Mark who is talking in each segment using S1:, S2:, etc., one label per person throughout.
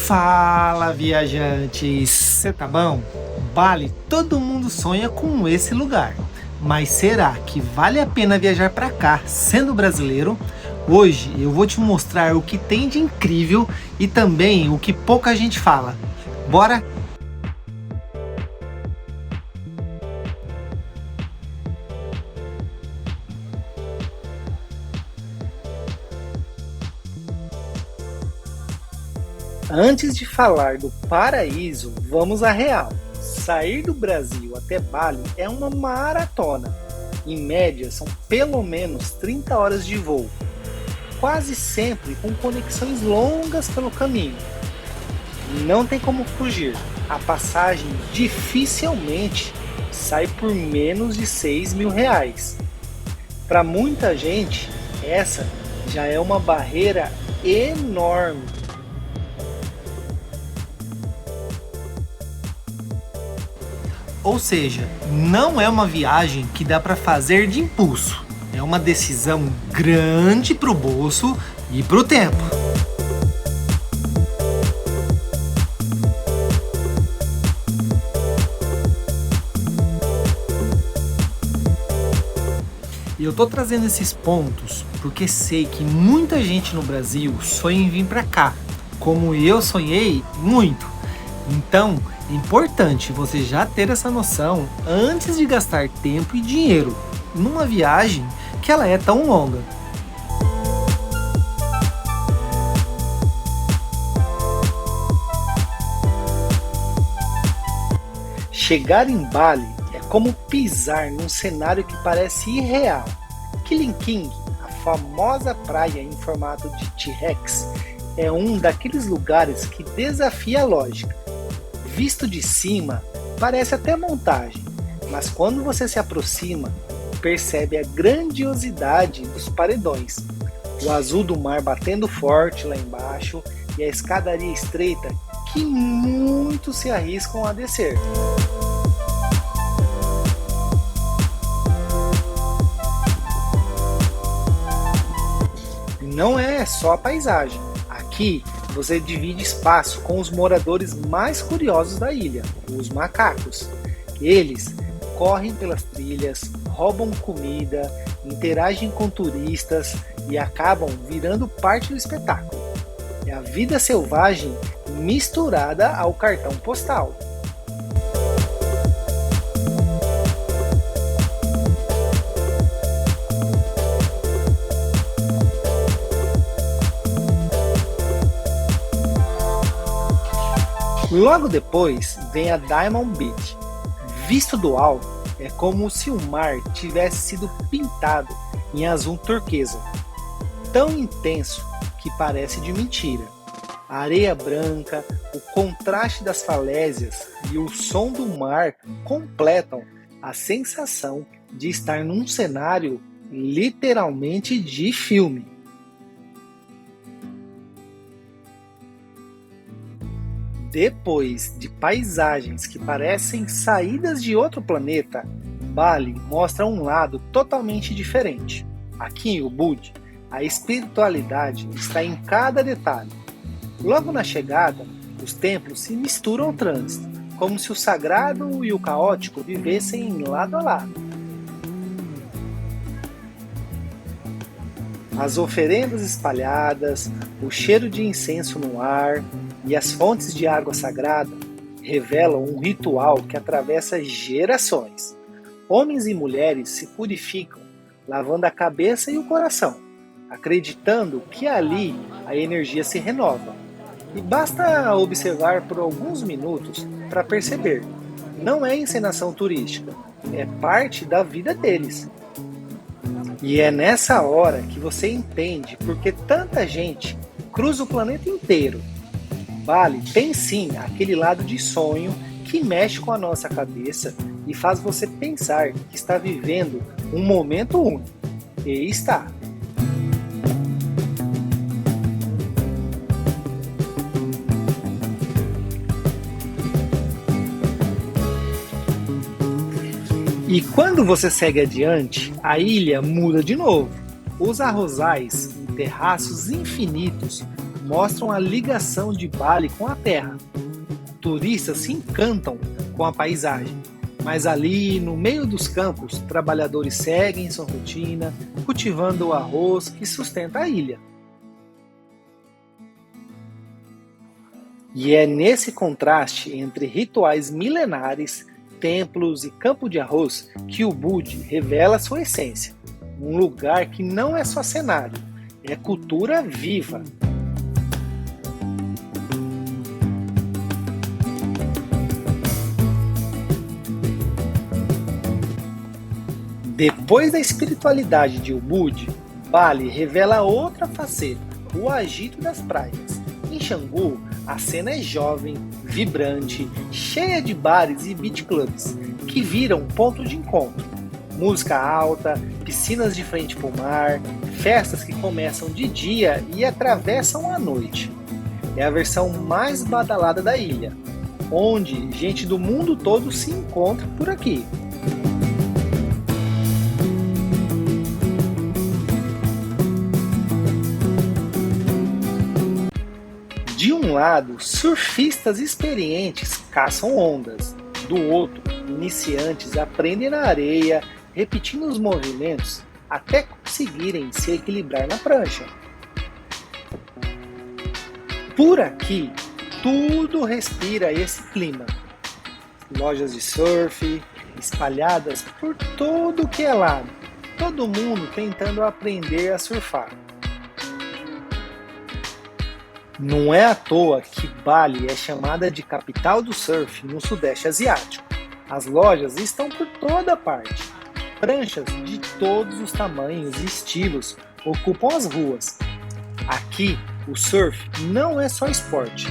S1: Fala, viajantes! Você tá bom? Bali, todo mundo sonha com esse lugar. Mas será que vale a pena viajar para cá, sendo brasileiro? Hoje eu vou te mostrar o que tem de incrível e também o que pouca gente fala. Bora? Antes de falar do paraíso, vamos à real. Sair do Brasil até Bali é uma maratona. Em média, são pelo menos 30 horas de voo, quase sempre com conexões longas pelo caminho. Não tem como fugir, a passagem dificilmente sai por menos de R$ 6.000. Para muita gente, essa já é uma barreira enorme. Ou seja, não é uma viagem que dá para fazer de impulso. É uma decisão grande para o bolso e para o tempo. E eu tô trazendo esses pontos porque sei que muita gente no Brasil sonha em vir para cá, como eu sonhei muito. Então, é importante você já ter essa noção antes de gastar tempo e dinheiro numa viagem que ela é tão longa. Chegar em Bali é como pisar num cenário que parece irreal. King, a famosa praia em formato de T-Rex, é um daqueles lugares que desafia a lógica. Visto de cima, parece até montagem, mas quando você se aproxima, percebe a grandiosidade dos paredões, o azul do mar batendo forte lá embaixo e a escadaria estreita que muitos se arriscam a descer. E não é só a paisagem. Aqui você divide espaço com os moradores mais curiosos da ilha, os macacos. Eles correm pelas trilhas, roubam comida, interagem com turistas e acabam virando parte do espetáculo. É a vida selvagem misturada ao cartão postal. Logo depois vem a Diamond Beach. Visto do alto, é como se o mar tivesse sido pintado em azul turquesa, tão intenso que parece de mentira. A areia branca, o contraste das falésias e o som do mar completam a sensação de estar num cenário literalmente de filme. Depois de paisagens que parecem saídas de outro planeta, Bali mostra um lado totalmente diferente. Aqui em Ubud, a espiritualidade está em cada detalhe. Logo na chegada, os templos se misturam ao trânsito, como se o sagrado e o caótico vivessem lado a lado. As oferendas espalhadas, o cheiro de incenso no ar e as fontes de água sagrada revelam um ritual que atravessa gerações. Homens e mulheres se purificam, lavando a cabeça e o coração, acreditando que ali a energia se renova. E basta observar por alguns minutos para perceber, não é encenação turística, é parte da vida deles. E é nessa hora que você entende por que tanta gente cruza o planeta inteiro. Bali tem sim aquele lado de sonho que mexe com a nossa cabeça e faz você pensar que está vivendo um momento único. E está. E quando você segue adiante, a ilha muda de novo. Os arrozais em terraços infinitos mostram a ligação de Bali com a terra. Turistas se encantam com a paisagem, mas ali, no meio dos campos, trabalhadores seguem sua rotina, cultivando o arroz que sustenta a ilha. E é nesse contraste entre rituais milenares, templos e campo de arroz que Ubud revela sua essência. Um lugar que não é só cenário, é cultura viva. Depois da espiritualidade de Ubud, Bali revela outra faceta, o agito das praias. Em Canggu, a cena é jovem, vibrante, cheia de bares e beach clubs, que viram ponto de encontro. Música alta, piscinas de frente para o mar, festas que começam de dia e atravessam a noite. É a versão mais badalada da ilha, onde gente do mundo todo se encontra por aqui. De um lado, surfistas experientes caçam ondas. Do outro, iniciantes aprendem na areia, repetindo os movimentos até conseguirem se equilibrar na prancha. Por aqui, tudo respira esse clima. Lojas de surf, espalhadas por todo que é lado. Todo mundo tentando aprender a surfar. Não é à toa que Bali é chamada de capital do surf no Sudeste Asiático. As lojas estão por toda parte. Pranchas de todos os tamanhos e estilos ocupam as ruas. Aqui, o surf não é só esporte,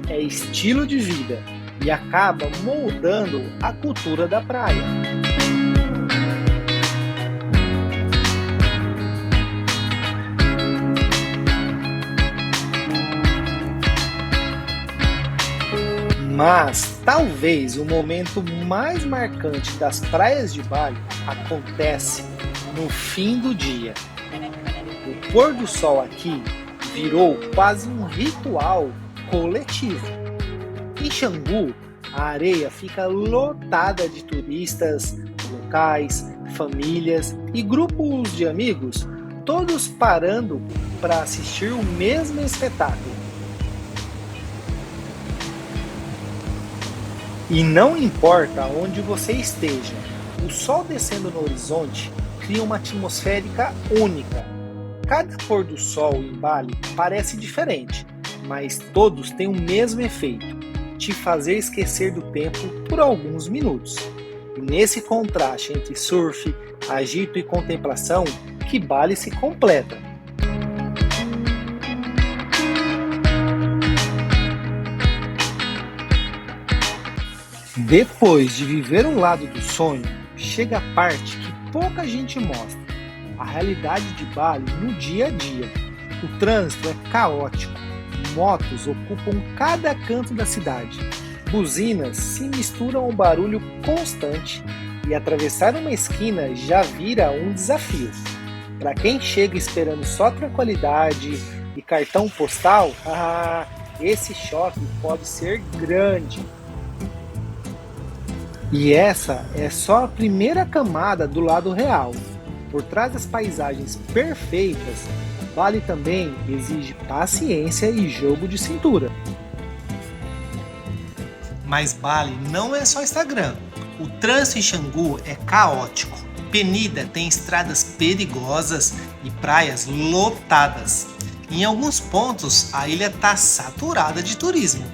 S1: é estilo de vida e acaba moldando a cultura da praia. Mas talvez o momento mais marcante das praias de Bali acontece no fim do dia. O pôr do sol aqui virou quase um ritual coletivo. Em Canggu, a areia fica lotada de turistas locais, famílias e grupos de amigos, todos parando para assistir o mesmo espetáculo. E não importa onde você esteja, o sol descendo no horizonte cria uma atmosférica única. Cada pôr do sol em Bali parece diferente, mas todos têm o mesmo efeito, te fazer esquecer do tempo por alguns minutos. E nesse contraste entre surf, agito e contemplação que Bali se completa. Depois de viver o lado do sonho, chega a parte que pouca gente mostra, a realidade de Bali no dia a dia. O trânsito é caótico, motos ocupam cada canto da cidade, buzinas se misturam ao barulho constante e atravessar uma esquina já vira um desafio. Para quem chega esperando só tranquilidade e cartão postal, esse choque pode ser grande. E essa é só a primeira camada do lado real. Por trás das paisagens perfeitas, Bali também exige paciência e jogo de cintura. Mas Bali não é só Instagram. O trânsito em Canggu é caótico. Penida tem estradas perigosas e praias lotadas. Em alguns pontos, a ilha está saturada de turismo.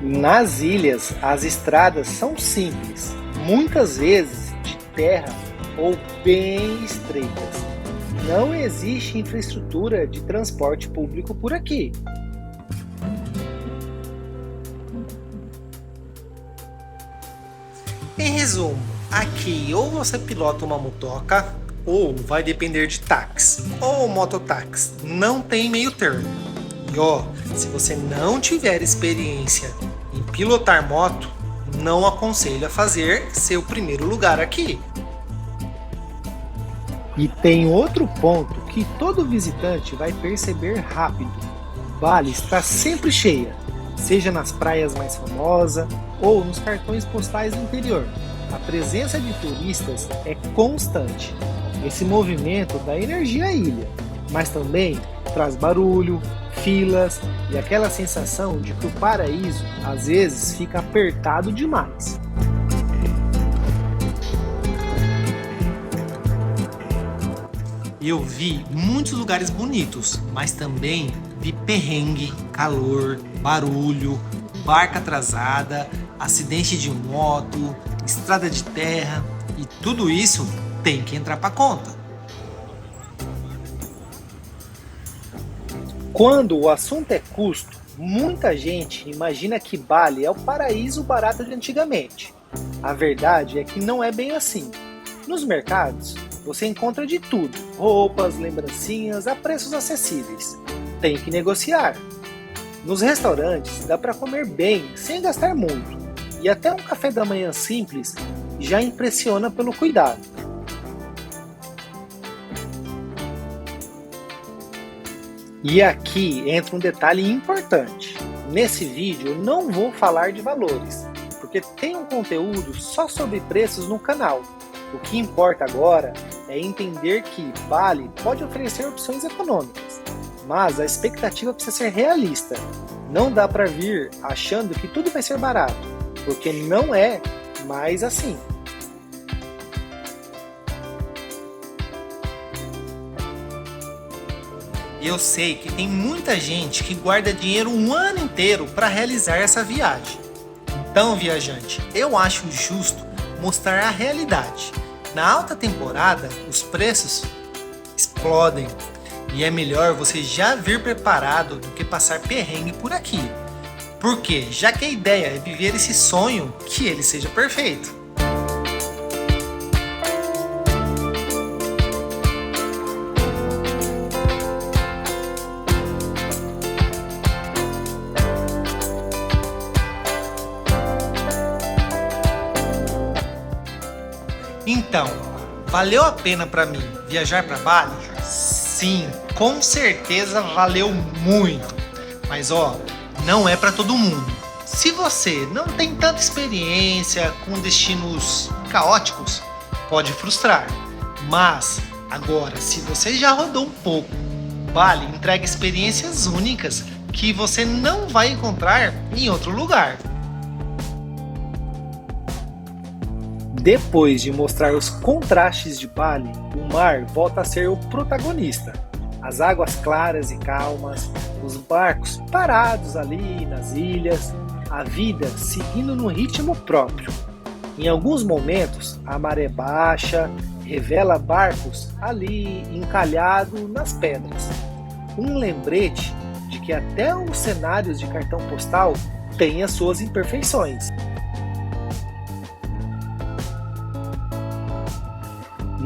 S1: Nas ilhas, as estradas são simples, muitas vezes de terra ou bem estreitas. Não existe infraestrutura de transporte público por aqui. Em resumo, aqui ou você pilota uma motoca, ou vai depender de táxi ou mototáxi. Não tem meio termo. E se você não tiver experiência em pilotar moto, não aconselho a fazer seu primeiro lugar aqui. E tem outro ponto que todo visitante vai perceber rápido. Bali está sempre cheia, seja nas praias mais famosas ou nos cartões postais do interior. A presença de turistas é constante. Esse movimento dá energia à ilha, mas também traz barulho, filas e aquela sensação de que o paraíso às vezes fica apertado demais.
S2: Eu vi muitos lugares bonitos, mas também vi perrengue, calor, barulho, barca atrasada, acidente de moto, estrada de terra e tudo isso tem que entrar para conta.
S1: Quando o assunto é custo, muita gente imagina que Bali é o paraíso barato de antigamente. A verdade é que não é bem assim. Nos mercados, você encontra de tudo: roupas, lembrancinhas a preços acessíveis. Tem que negociar. Nos restaurantes, dá para comer bem, sem gastar muito. E até um café da manhã simples já impressiona pelo cuidado. E aqui entra um detalhe importante. Nesse vídeo eu não vou falar de valores, porque tem um conteúdo só sobre preços no canal. O que importa agora é entender que Bali pode oferecer opções econômicas, mas a expectativa precisa ser realista. Não dá para vir achando que tudo vai ser barato, porque não é mais assim.
S2: Eu sei que tem muita gente que guarda dinheiro um ano inteiro para realizar essa viagem. Então, viajante, eu acho justo mostrar a realidade. Na alta temporada, os preços explodem e é melhor você já vir preparado do que passar perrengue por aqui. Porque, já que a ideia é viver esse sonho, que ele seja perfeito. Então, valeu a pena para mim viajar para Bali? Sim, com certeza valeu muito. Mas não é para todo mundo. Se você não tem tanta experiência com destinos caóticos, pode frustrar. Mas agora, se você já rodou um pouco, Bali entrega experiências únicas que você não vai encontrar em outro lugar.
S1: Depois de mostrar os contrastes de Bali, o mar volta a ser o protagonista. As águas claras e calmas, os barcos parados ali nas ilhas, a vida seguindo no ritmo próprio. Em alguns momentos, a maré baixa revela barcos ali encalhados nas pedras. Um lembrete de que até os cenários de cartão postal têm as suas imperfeições.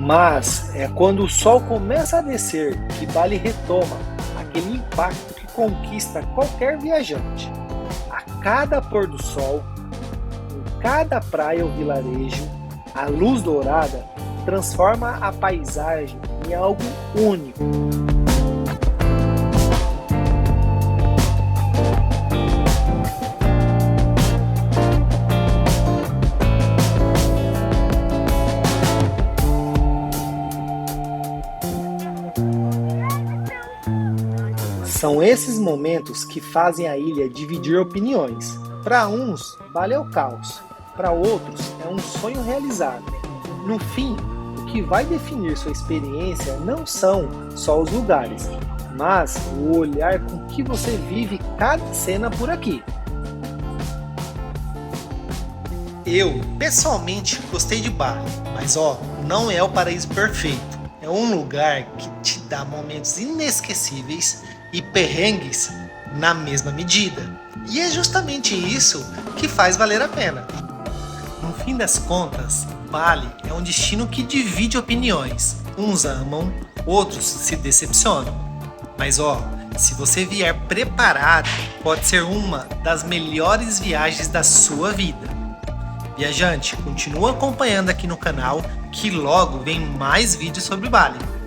S1: Mas é quando o sol começa a descer que Bali retoma aquele impacto que conquista qualquer viajante. A cada pôr do sol, em cada praia ou vilarejo, a luz dourada transforma a paisagem em algo único. São esses momentos que fazem a ilha dividir opiniões. Para uns, Bali é o caos. Para outros, é um sonho realizado. No fim, o que vai definir sua experiência não são só os lugares, mas o olhar com que você vive cada cena por aqui.
S2: Eu, pessoalmente, gostei de Bali, mas não é o paraíso perfeito. É um lugar que te dá momentos inesquecíveis e perrengues na mesma medida. E é justamente isso que faz valer a pena. No fim das contas, Bali é um destino que divide opiniões. Uns amam, outros se decepcionam. Mas se você vier preparado, pode ser uma das melhores viagens da sua vida. Viajante, continua acompanhando aqui no canal que logo vem mais vídeos sobre Bali.